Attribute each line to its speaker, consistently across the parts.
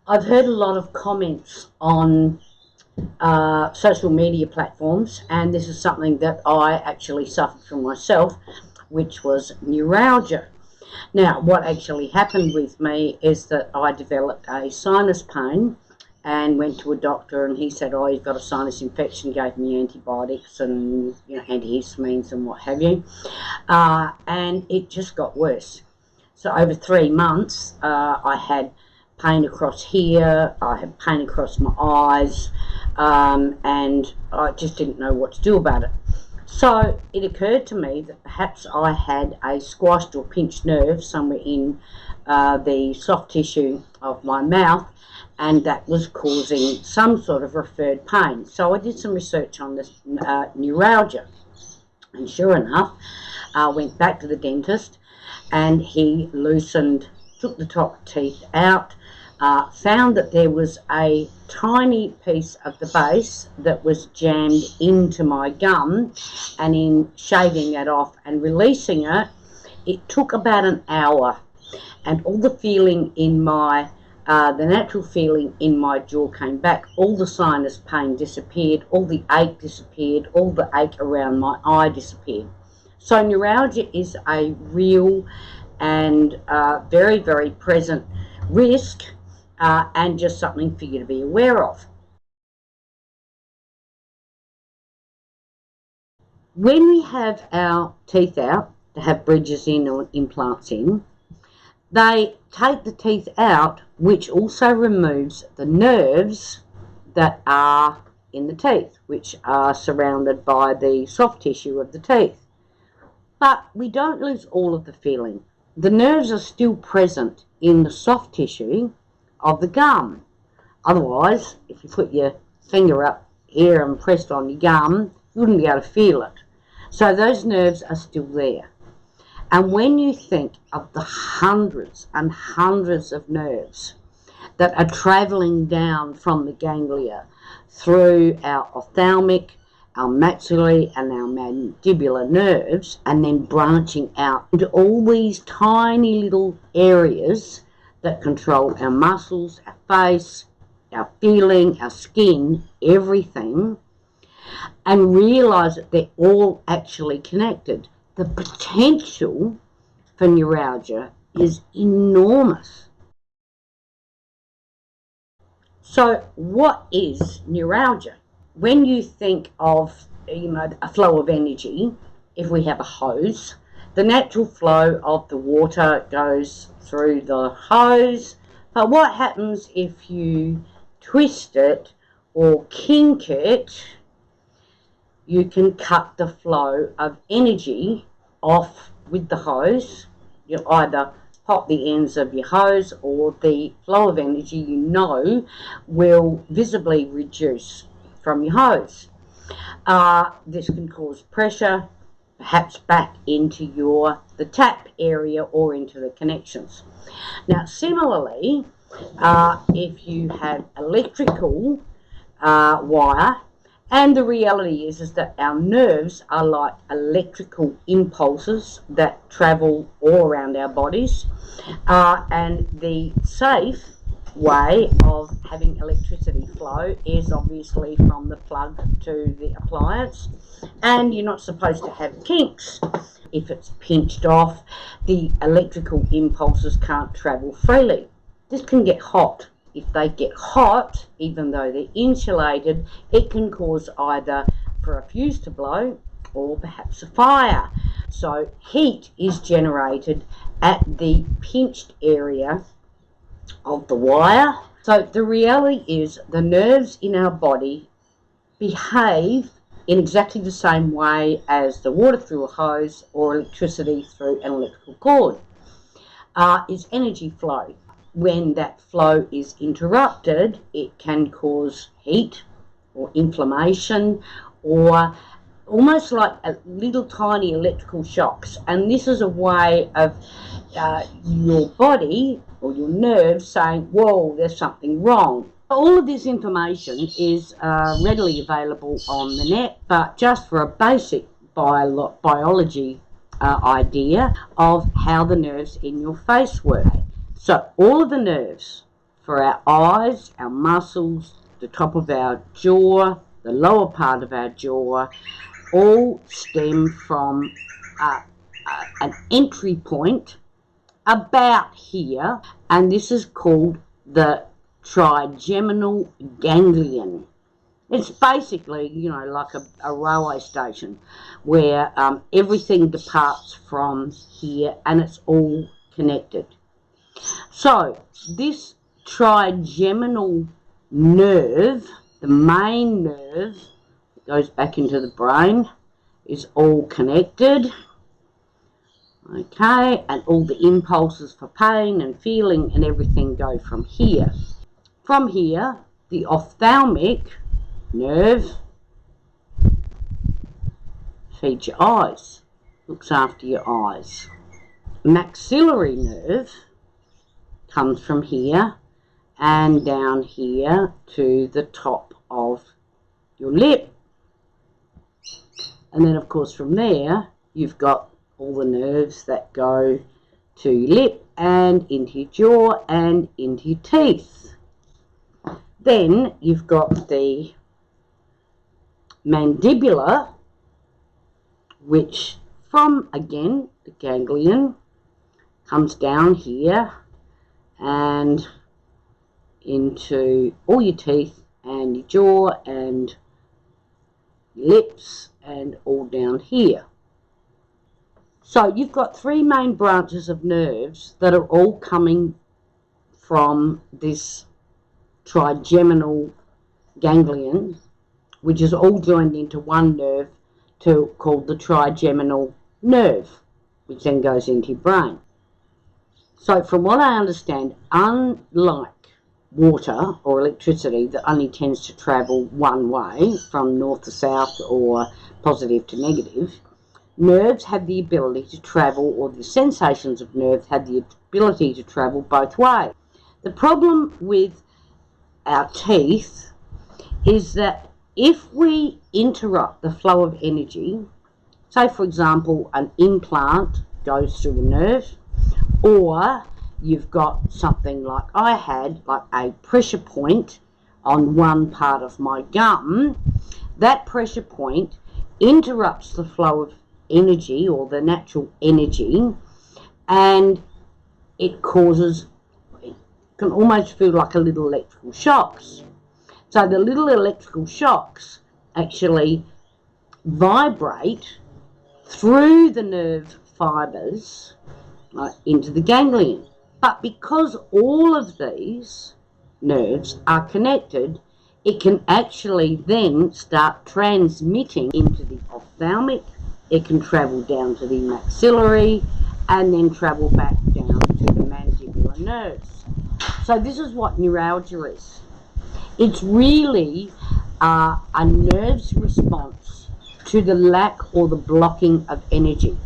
Speaker 1: I've heard a lot of comments on social media platforms, and this is something that I actually suffered from myself, which was neuralgia. Now, what actually happened with me is that I developed a sinus pain and went to a doctor, and he said, oh, you've got a sinus infection, gave me antibiotics and antihistamines and what have you, and it just got worse. So over 3 months, I had pain across here, I had pain across my eyes, and I just didn't know what to do about it. So it occurred to me that perhaps I had a squashed or pinched nerve somewhere in the soft tissue of my mouth, and that was causing some sort of referred pain. So I did some research on this neuralgia, and sure enough, I went back to the dentist, and he took the top teeth out, found that there was a tiny piece of the base that was jammed into my gum, and in shaving that off and releasing it, it took about an hour, and all the feeling in my the natural feeling in my jaw came back, all the sinus pain disappeared, all the ache disappeared, all the ache around my eye disappeared. So neuralgia is a real and very, very present risk, and just something for you to be aware of. When we have our teeth out, to have bridges in or implants in, they take the teeth out, which also removes the nerves that are in the teeth, which are surrounded by the soft tissue of the teeth. But we don't lose all of the feeling. The nerves are still present in the soft tissue of the gum. Otherwise, if you put your finger up here and pressed on your gum, you wouldn't be able to feel it. So those nerves are still there. And when you think of the hundreds and hundreds of nerves that are travelling down from the ganglia through our ophthalmic, our maxillary and our mandibular nerves, and then branching out into all these tiny little areas that control our muscles, our face, our feeling, our skin, everything, and realise that they're all actually connected, the potential for neuralgia is enormous. So what is neuralgia? When you think of, a flow of energy, if we have a hose, the natural flow of the water goes through the hose, but what happens if you twist it or kink it? You can cut the flow of energy off with the hose. You either pop the ends of your hose, or the flow of energy will visibly reduce from your hose. This can cause pressure, perhaps back into the tap area or into the connections. Now, similarly, if you have electrical wire, and the reality is that our nerves are like electrical impulses that travel all around our bodies, and the safe way of having electricity flow is obviously from the plug to the appliance, and you're not supposed to have kinks. If it's pinched off, the electrical impulses can't travel freely. This can get hot. If they get hot, even though they're insulated, it can cause either for a fuse to blow or perhaps a fire. So heat is generated at the pinched area of the wire. So the reality is the nerves in our body behave in exactly the same way as the water through a hose or electricity through an electrical cord. Is energy flow. When that flow is interrupted, it can cause heat or inflammation, or almost like a little tiny electrical shocks. And this is a way of your body or your nerves saying, whoa, there's something wrong. All of this information is readily available on the net, but just for a basic biology idea of how the nerves in your face work. So all of the nerves for our eyes, our muscles, the top of our jaw, the lower part of our jaw, all stem from an entry point about here, and this is called the trigeminal ganglion. It's basically, you know, like a railway station where everything departs from here and it's all connected. So this trigeminal nerve, the main nerve that goes back into the brain, is all connected. Okay, and all the impulses for pain and feeling and everything go from here. From here, the ophthalmic nerve feeds your eyes, looks after your eyes. Maxillary nerve comes from here and down here to the top of your lip. And then, of course, from there, you've got all the nerves that go to your lip and into your jaw and into your teeth. Then you've got the mandibular, which from, again, the ganglion comes down here and into all your teeth and your jaw and your lips and all down here. So you've got three main branches of nerves that are all coming from this trigeminal ganglion, which is all joined into one nerve called the trigeminal nerve, which then goes into your brain. So from what I understand, unlike water or electricity that only tends to travel one way, from north to south or positive to negative, nerves have the ability to travel, or the sensations of nerves have the ability to travel both ways. The problem with our teeth is that if we interrupt the flow of energy, say for example an implant goes through a nerve, or you've got something like I had, like a pressure point on one part of my gum, that pressure point interrupts the flow of energy, or the natural energy, and it causes, it can almost feel like a little electrical shocks. So the little electrical shocks actually vibrate through the nerve fibres into the ganglion. But because all of these nerves are connected, it can actually then start transmitting into the ophthalmic. It can travel down to the maxillary and then travel back down to the mandibular nerves. So this is what neuralgia is. It's really a nerve's response to the lack or the blocking of energy.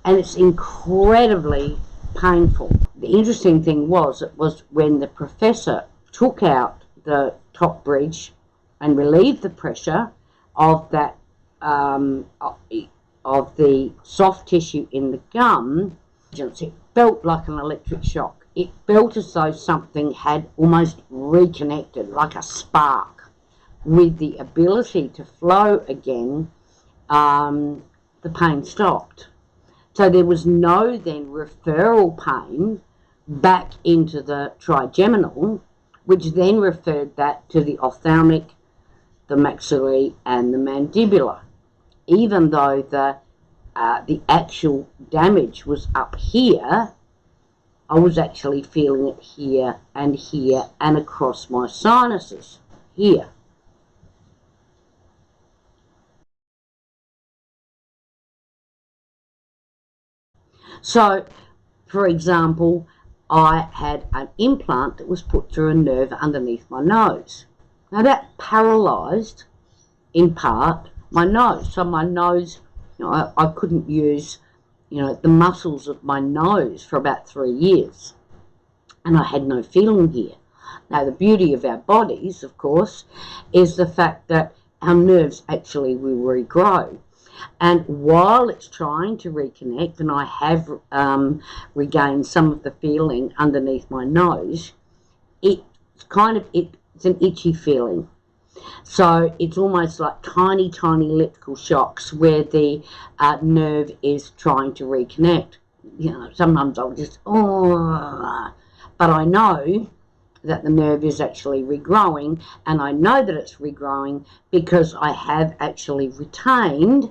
Speaker 1: And it's incredibly painful. The interesting thing was, it was when the professor took out the top bridge and relieved the pressure of that of the soft tissue in the gum, it felt like an electric shock. It felt as though something had almost reconnected, like a spark, with the ability to flow again. The pain stopped. So there was no then referral pain back into the trigeminal, which then referred that to the ophthalmic, the maxillary and the mandibular. Even though the actual damage was up here, I was actually feeling it here and across my sinuses here. So, for example, I had an implant that was put through a nerve underneath my nose. Now that paralysed, in part, my nose. So my nose, I couldn't use, the muscles of my nose for about 3 years. And I had no feeling here. Now the beauty of our bodies, of course, is the fact that our nerves actually will regrow. And while it's trying to reconnect, and I have regained some of the feeling underneath my nose, it it's an itchy feeling. So it's almost like tiny, tiny electrical shocks where the nerve is trying to reconnect. You know, sometimes I'll just, oh, but I know that the nerve is actually regrowing, and I know that it's regrowing because I have actually retained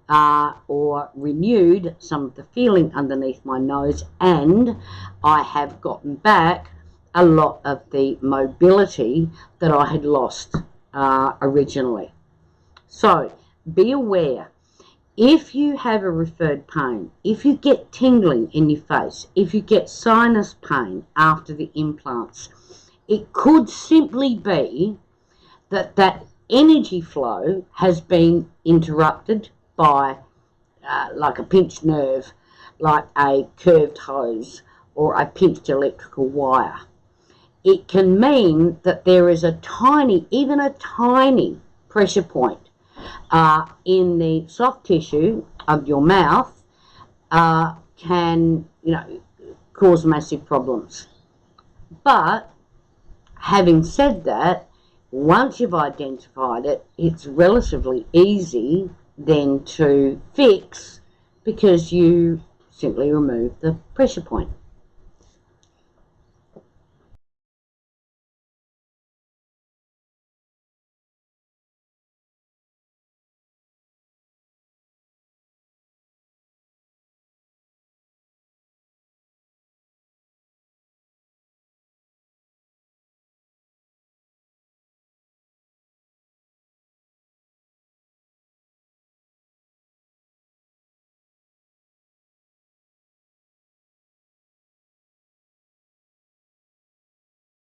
Speaker 1: or renewed some of the feeling underneath my nose, and I have gotten back a lot of the mobility that I had lost originally. So be aware, if you have a referred pain, if you get tingling in your face, if you get sinus pain after the implants, it could simply be that that energy flow has been interrupted by like a pinched nerve, like a curved hose or a pinched electrical wire. It can mean that there is a tiny, even a tiny pressure point in the soft tissue of your mouth can, you know, cause massive problems. But having said that, once you've identified it, it's relatively easy then to fix because you simply remove the pressure point.